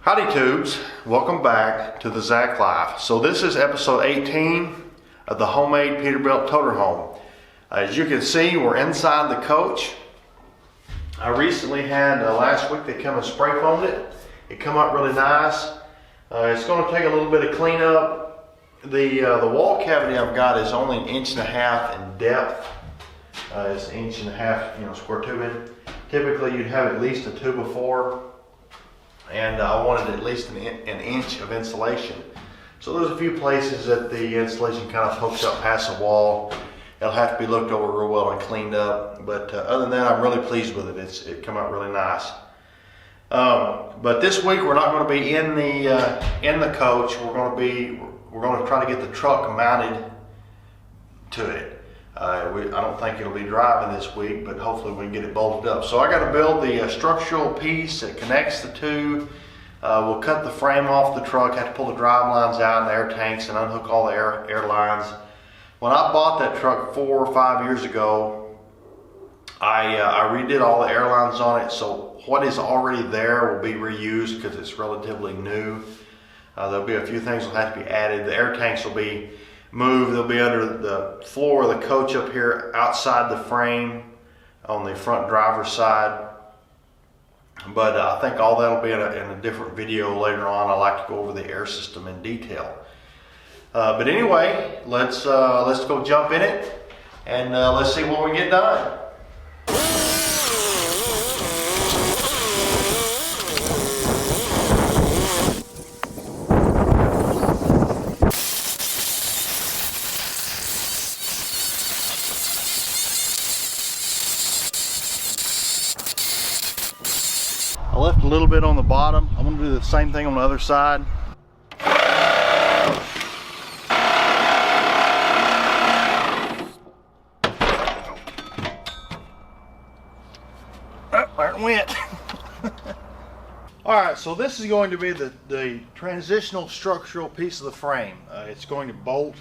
Howdy tubes, welcome back to the Zach Life. So this is episode 18 of the homemade Peterbilt Toterhome. As you can see, we're inside the coach. I recently had, last week they come and spray foamed it. It come out really nice. It's going to take a little bit of cleanup. The wall cavity I've got is only 1.5 inches in depth. It's 1.5 inch, square tubing. Typically you'd have at least a 2 before. And I wanted at least an inch of insulation. So there's a few places that the insulation kind of pokes up past the wall. It'll have to be looked over real well and cleaned up. But other than that, I'm really pleased with it. It come out really nice. But this week we're not going to be in the coach. We're going to try to get the truck mounted to it. I don't think it'll be driving this week, but hopefully we can get it bolted up. So I got to build the structural piece that connects the two. We'll cut the frame off the truck, have to pull the drive lines out and the air tanks and unhook all the air lines. When I bought that truck 4 or 5 years ago, I redid all the air lines on it, so what is already there will be reused because it's relatively new. There'll be a few things that will have to be added. The air tanks will be moved. They'll be under the floor of the coach up here outside the frame on the front driver's side. But I think all that'll be in a different video later on. I like to go over the air system in detail. But anyway, let's go jump in it and let's see what we get done. I left a little bit on the bottom. I'm going to do the same thing on the other side. Oh, there it went. Alright, so this is going to be the transitional structural piece of the frame. It's going to bolt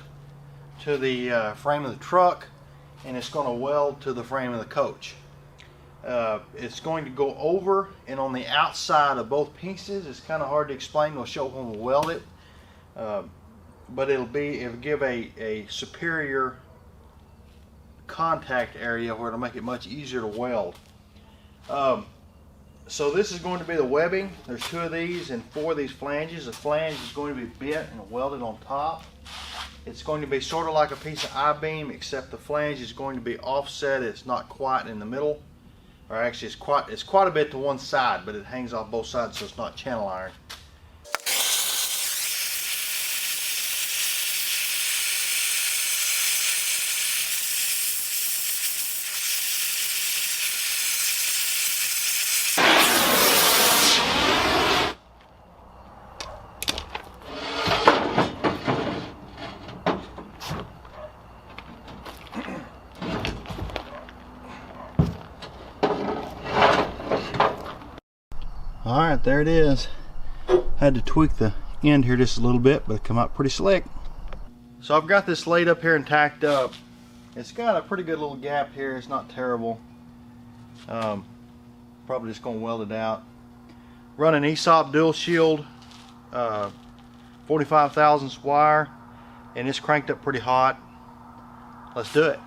to the frame of the truck, and it's going to weld to the frame of the coach. It's going to go over and on the outside of both pieces. It's kind of hard to explain. We'll show when we weld it, but it'll give a superior contact area where it'll make it much easier to weld. So this is going to be the webbing. There's 2 of these and 4 of these flanges. The flange is going to be bent and welded on top. It's going to be sort of like a piece of I-beam, except the flange is going to be offset. It's not quite in the middle. Or actually it's quite a bit to one side, but it hangs off both sides, so it's not channel iron. Alright, there it is. Had to tweak the end here just a little bit, but it come out pretty slick. So I've got this laid up here and tacked up. It's got a pretty good little gap here. It's not terrible. Probably just going to weld it out. Run an ESOP dual shield 45 thousandths wire, and it's cranked up pretty hot. Let's do it.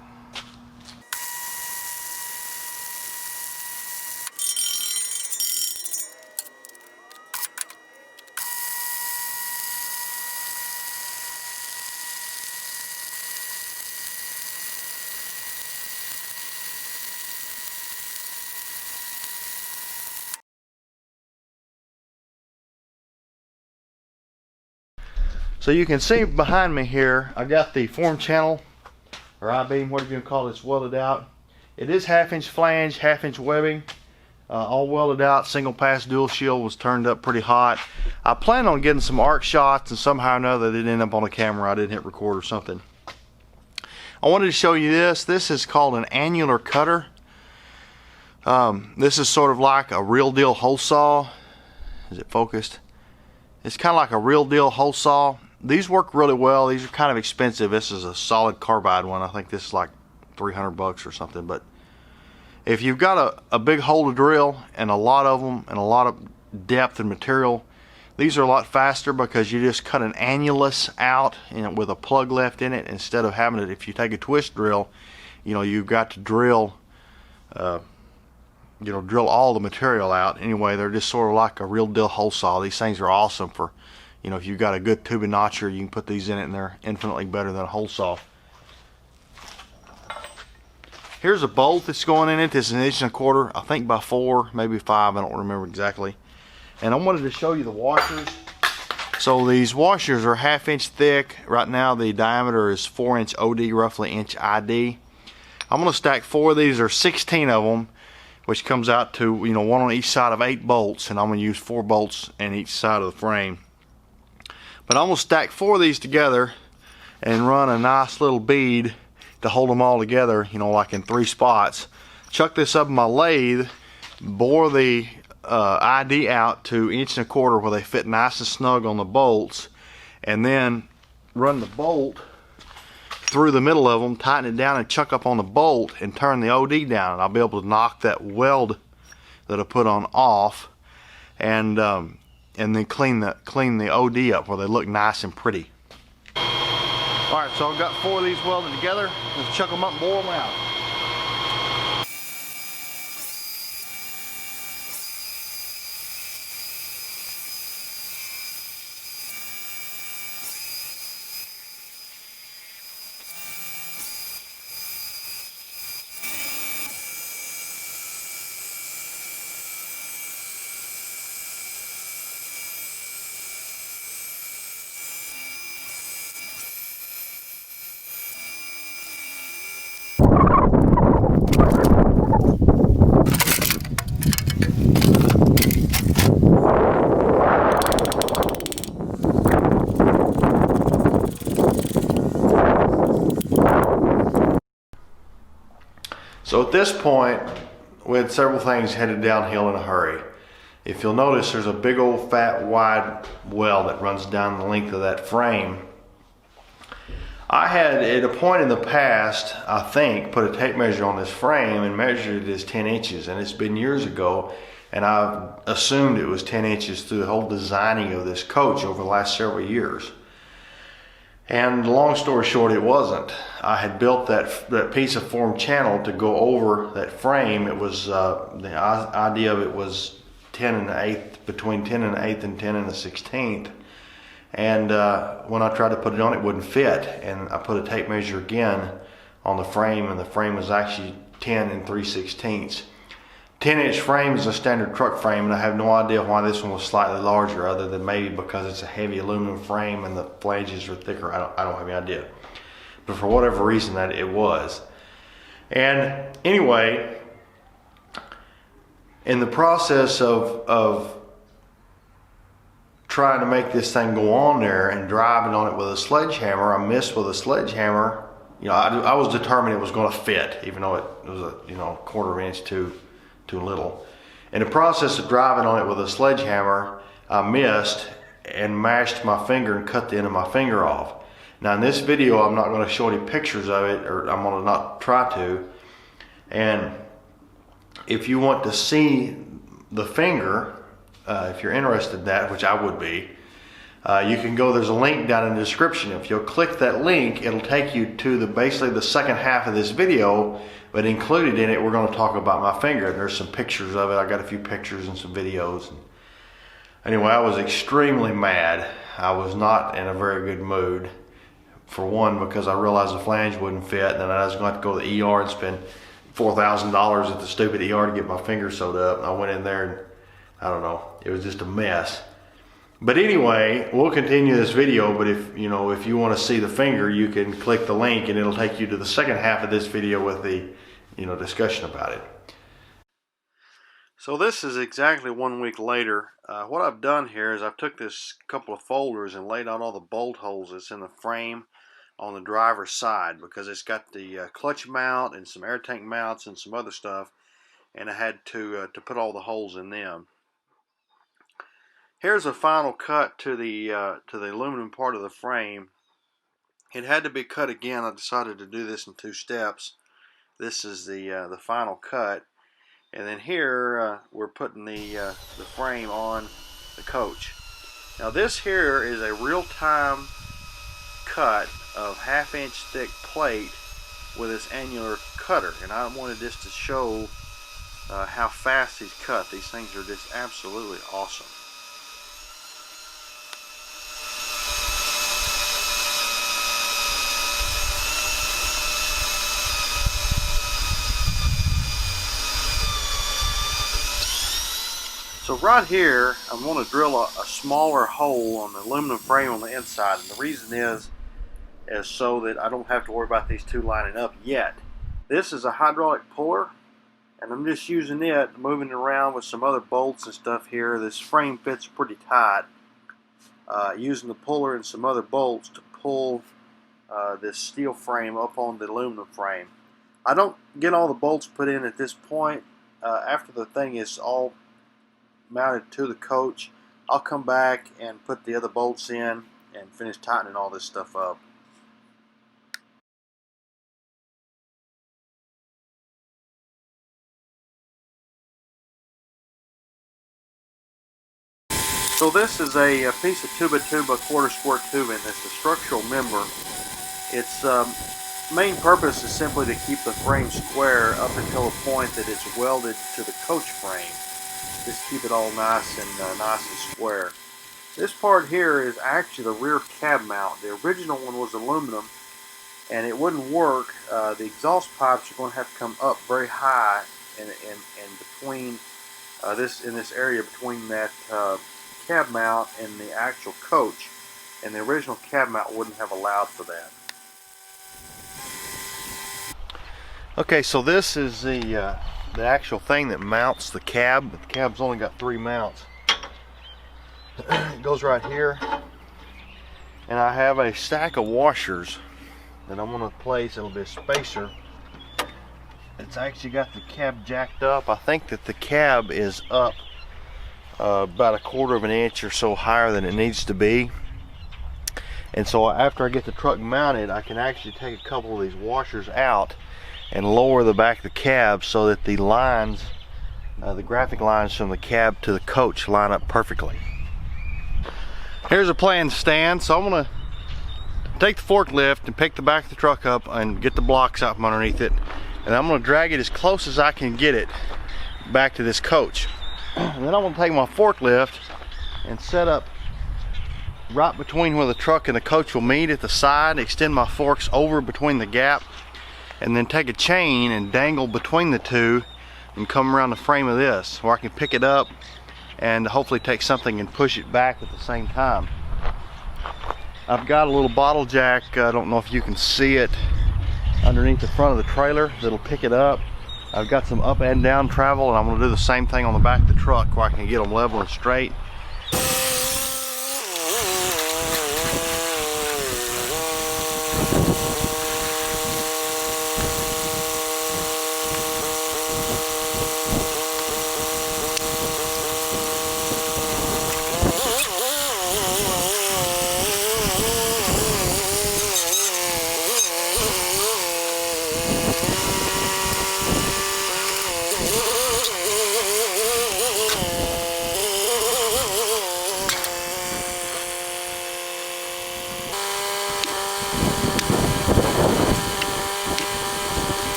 So you can see behind me here, I got the form channel, or I-beam, whatever you call it, it's welded out. It is 1/2 inch flange, 1/2 inch webbing, all welded out. Single pass dual shield was turned up pretty hot. I planned on getting some arc shots, and somehow or another it didn't end up on the camera. I didn't hit record or something. I wanted to show you this. This is called an annular cutter. This is sort of like a real deal hole saw. Is it focused? It's kind of like a real deal hole saw. These work really well. These are kind of expensive. This is a solid carbide one. I think this is like 300 bucks or something. But if you've got a big hole to drill and a lot of them and a lot of depth and material, These are a lot faster because you just cut an annulus out with a plug left in it, instead of having it, if you take a twist drill, you've got to drill drill all the material out. Anyway, they're just sort of like a real deal hole saw. These things are awesome for, if you've got a good tubing notcher, you can put these in it and they're infinitely better than a hole saw. Here's a bolt that's going in it. This is 1.25 inches, I think by 4, maybe 5, I don't remember exactly. And I wanted to show you the washers. So these washers are 1/2 inch thick. Right now the diameter is 4-inch OD, roughly inch ID. I'm going to stack 4 of these, or 16 of them, which comes out to, one on each side of 8 bolts, and I'm going to use 4 bolts in each side of the frame. But I'm going to stack 4 of these together and run a nice little bead to hold them all together, like in 3 spots. Chuck this up in my lathe, bore the ID out to 1.25 inches where they fit nice and snug on the bolts, and then run the bolt through the middle of them, tighten it down, and chuck up on the bolt and turn the OD down, and I'll be able to knock that weld that I put on off, and then clean the OD up where they look nice and pretty. Alright, so I've got 4 of these welded together. Let's chuck them up and bore them out. So at this point, we had several things headed downhill in a hurry. If you'll notice, there's a big old fat wide weld that runs down the length of that frame. I had at a point in the past, I think, put a tape measure on this frame and measured it as 10 inches, and it's been years ago, and I've assumed it was 10 inches through the whole designing of this coach over the last several years. And long story short, it wasn't. I had built that piece of formed channel to go over that frame. It was the idea of it was 10 1/8, between 10 1/8 and 10 1/16. And when I tried to put it on, it wouldn't fit. And I put a tape measure again on the frame, and the frame was actually 10 3/16. 10-inch frame is a standard truck frame, and I have no idea why this one was slightly larger, other than maybe because it's a heavy aluminum frame and the flanges are thicker. I don't have any idea. But for whatever reason, that it was. And anyway, in the process of trying to make this thing go on there and driving on it with a sledgehammer, I missed with a sledgehammer. I was determined it was going to fit, even though it was a 1/4 inch too little. In the process of driving on it with a sledgehammer, I missed and mashed my finger and cut the end of my finger off. Now in this video, I'm not going to show any pictures of it, or I'm going to not try to. And if you want to see the finger, if you're interested in that, which I would be, you can go, there's a link down in the description. If you'll click that link, it'll take you to basically the second half of this video, but included in it, we're going to talk about my finger. There's some pictures of it. I got a few pictures and some videos. Anyway, I was extremely mad. I was not in a very good mood. For one, because I realized the flange wouldn't fit, and then I was going to have to go to the ER and spend $4,000 at the stupid ER to get my finger sewed up. And I went in there and I don't know, it was just a mess. But anyway, we'll continue this video, but if you want to see the finger, you can click the link and it'll take you to the second half of this video with the discussion about it. So this is exactly 1 week later. What I've done here is I've took this couple of folders and laid out all the bolt holes that's in the frame on the driver's side, because it's got the clutch mount and some air tank mounts and some other stuff, and I had to put all the holes in them. Here's a final cut to the aluminum part of the frame. It had to be cut again. I decided to do this in 2 steps. This is the final cut, and then here we're putting the frame on the coach. Now this here is a real-time cut of 1/2 inch thick plate with this annular cutter, and I wanted this to show how fast these cut. These things are just absolutely awesome. So right here, I'm going to drill a smaller hole on the aluminum frame on the inside, and the reason is so that I don't have to worry about these two lining up yet. This is a hydraulic puller, and I'm just using it, moving it around with some other bolts and stuff here. This frame fits pretty tight. Using the puller and some other bolts to pull this steel frame up on the aluminum frame. I don't get all the bolts put in at this point. After the thing is all mounted to the coach, I'll come back and put the other bolts in and finish tightening all this stuff up. So this is a piece of 2x2 by 1/4 square tubing. It's a structural member. Its main purpose is simply to keep the frame square up until the point that it's welded to the coach frame. Just keep it all nice and square. This part here is actually the rear cab mount. The original one was aluminum, and it wouldn't work. The exhaust pipes are going to have to come up very high and between in this area between that cab mount and the actual coach, and the original cab mount wouldn't have allowed for that. Okay, so this is the actual thing that mounts the cab. The cab's only got 3 mounts. It goes right here, and I have a stack of washers that I'm going to place. It'll be a spacer. It's actually got the cab jacked up. I think that the cab is up about 1/4 of an inch or so higher than it needs to be, and so after I get the truck mounted, I can actually take a couple of these washers out and lower the back of the cab so that the lines, the graphic lines from the cab to the coach, line up perfectly. Here's a planned stand. So I'm going to take the forklift and pick the back of the truck up and get the blocks out from underneath it, and I'm going to drag it as close as I can get it back to this coach. And then I'm going to take my forklift and set up right between where the truck and the coach will meet at the side, extend my forks over between the gap, and then take a chain and dangle between the two and come around the frame of this where I can pick it up and hopefully take something and push it back at the same time. I've got a little bottle jack, I don't know if you can see it, underneath the front of the trailer that'll pick it up. I've got some up and down travel, and I'm going to do the same thing on the back of the truck where I can get them level and straight.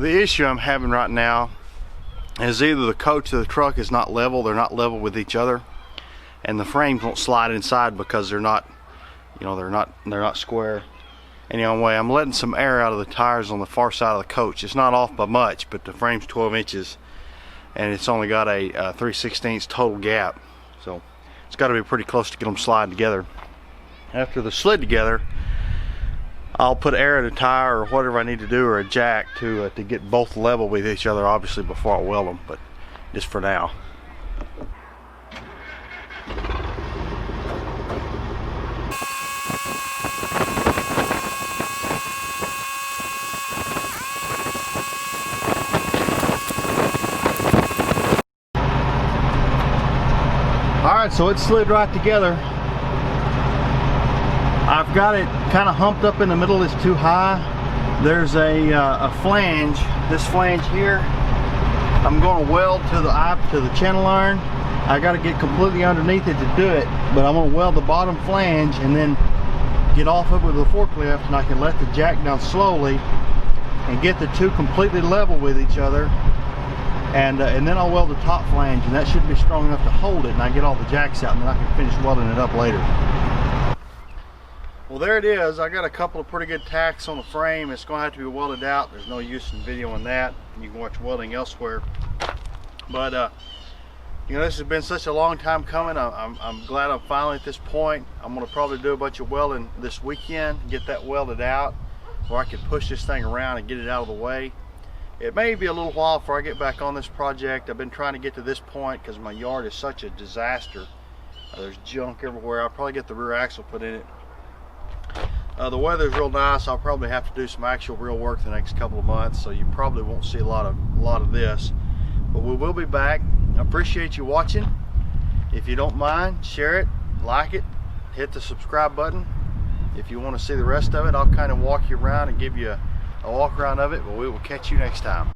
The issue I'm having right now is either the coach of the truck is not level, they're not level with each other, and the frames won't slide inside because they're not, you know, they're not square. Anyway, I'm letting some air out of the tires on the far side of the coach. It's not off by much, but the frame's 12 inches and it's only got a 3/16 total gap, so it's got to be pretty close to get them slide together. After they're slid together, I'll put air in a tire or whatever I need to do, or a jack to get both level with each other, obviously, before I weld them, but just for now. Alright, so it slid right together. I've got it kind of humped up in the middle. It's too high. There's a flange, this flange here. I'm going to weld to the channel iron. I got to get completely underneath it to do it, but I'm going to weld the bottom flange and then get off of it with a forklift, and I can let the jack down slowly and get the two completely level with each other. And then I'll weld the top flange, and that should be strong enough to hold it, and I get all the jacks out, and then I can finish welding it up later. Well, there it is. I got a couple of pretty good tacks on the frame. It's going to have to be welded out. There's no use in videoing that. You can watch welding elsewhere. But you know, this has been such a long time coming. I'm glad I'm finally at this point. I'm going to probably do a bunch of welding this weekend, get that welded out, where I can push this thing around and get it out of the way. It may be a little while before I get back on this project. I've been trying to get to this point because my yard is such a disaster. There's junk everywhere. I'll probably get the rear axle put in it. The weather's real nice. I'll probably have to do some actual real work the next couple of months, so you probably won't see a lot of this. But we will be back. I appreciate you watching. If you don't mind, share it, like it, hit the subscribe button. If you want to see the rest of it, I'll kind of walk you around and give you a walk around of it, but we will catch you next time.